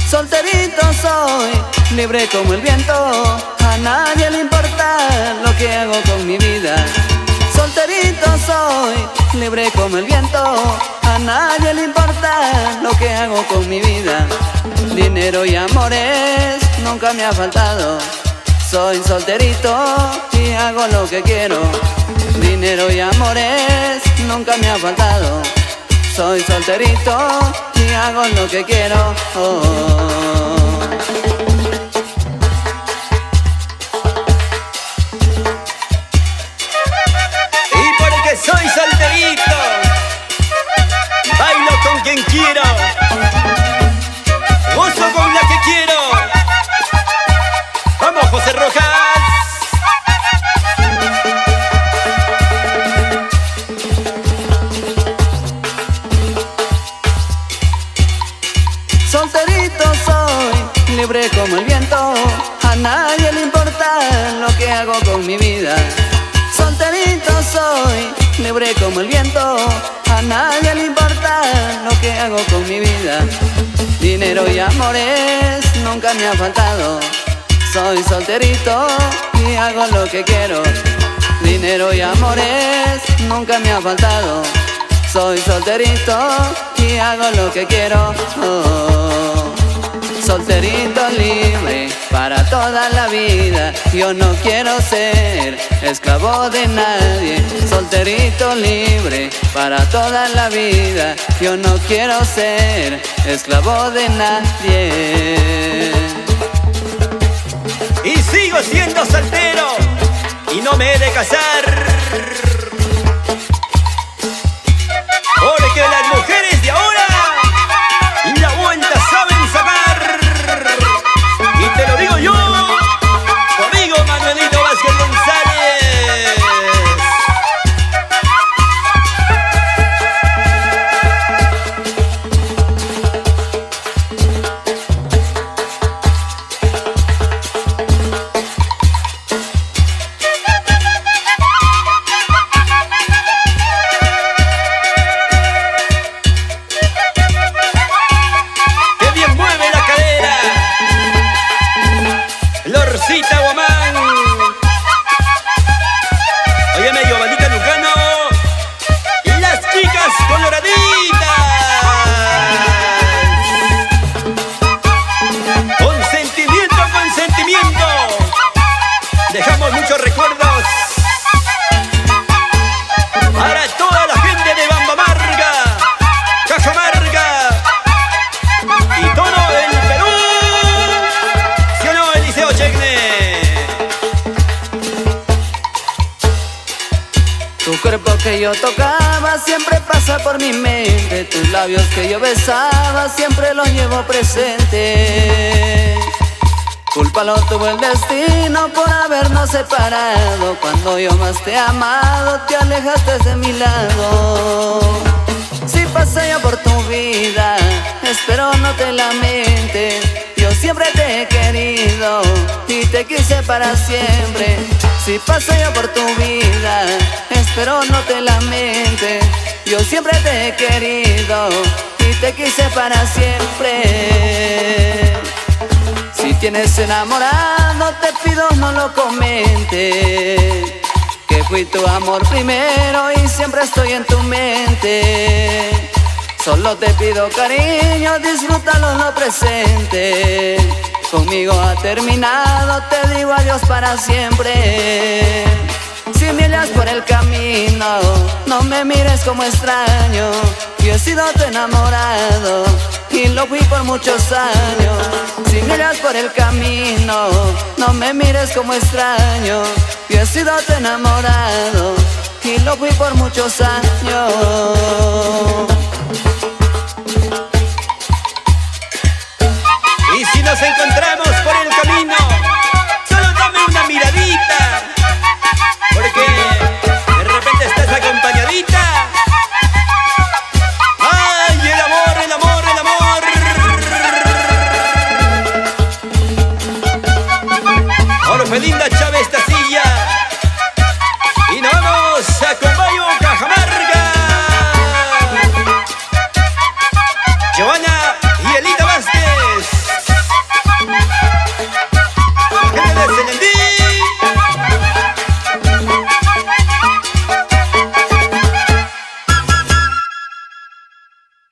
Solterito soy, libre como el viento, a nadie le importa lo que hago con mi vida. Solterito soy, libre como el viento, a nadie le importa lo que hago con mi vida. Dinero y amores nunca me ha faltado, soy solterito y hago lo que quiero. Dinero y amores nunca me ha faltado, soy solterito y hago lo que quiero. Y porque soy solterito, bailo con quien quiero, gozo con la que quiero. ¡Vamos, José Rojas! Solterito soy, libre como el viento, a nadie le importa lo que hago con mi vida. Solterito soy, libre como el viento, a nadie le importa lo que hago con mi vida. Dinero y amores nunca me ha faltado, soy solterito y hago lo que quiero. Dinero y amores nunca me ha faltado, soy solterito y hago lo que quiero. Solterito libre para toda la vida, yo no quiero ser esclavo de nadie. Solterito libre para toda la vida, yo no quiero ser esclavo de nadie. Y sigo siendo soltero y no me he de casar, porque las mujeres de ahora la vuelta saben sacar. Y te lo digo yo, tu amigo Manuelito Vázquez González. Lorcita Guamán, óyeme, Giovanita Lucano y las chicas coloraditas. Consentimiento, consentimiento. Dejamos muchos recuerdos para toda la gente de Bambamarga, Cajamarga y todo el Perú. ¿Sí o no, Eliseo Chegne? Tu cuerpo que yo tocaba siempre pasa por mi mente, tus labios que yo besaba siempre los llevo presente. Culpa lo tuvo el destino por habernos separado, cuando yo más te he amado te alejaste de mi lado. Si pasé yo por tu vida, espero no te lamentes, yo siempre te he querido y te quise para siempre. Si pasé yo por tu vida, espero no te lamentes, yo siempre te he querido y te quise para siempre. Si tienes enamorado, te pido no lo comentes, que fui tu amor primero y siempre estoy en tu mente. Solo te pido cariño, disfrútalo en lo presente. Conmigo ha terminado, te digo adiós para siempre. Si me hallas por el camino, no me mires como extraño, yo he sido tu enamorado y lo fui por muchos años. Si me hallas por el camino, no me mires como extraño, yo he sido tu enamorado y lo fui por muchos años. Y si nos encontramos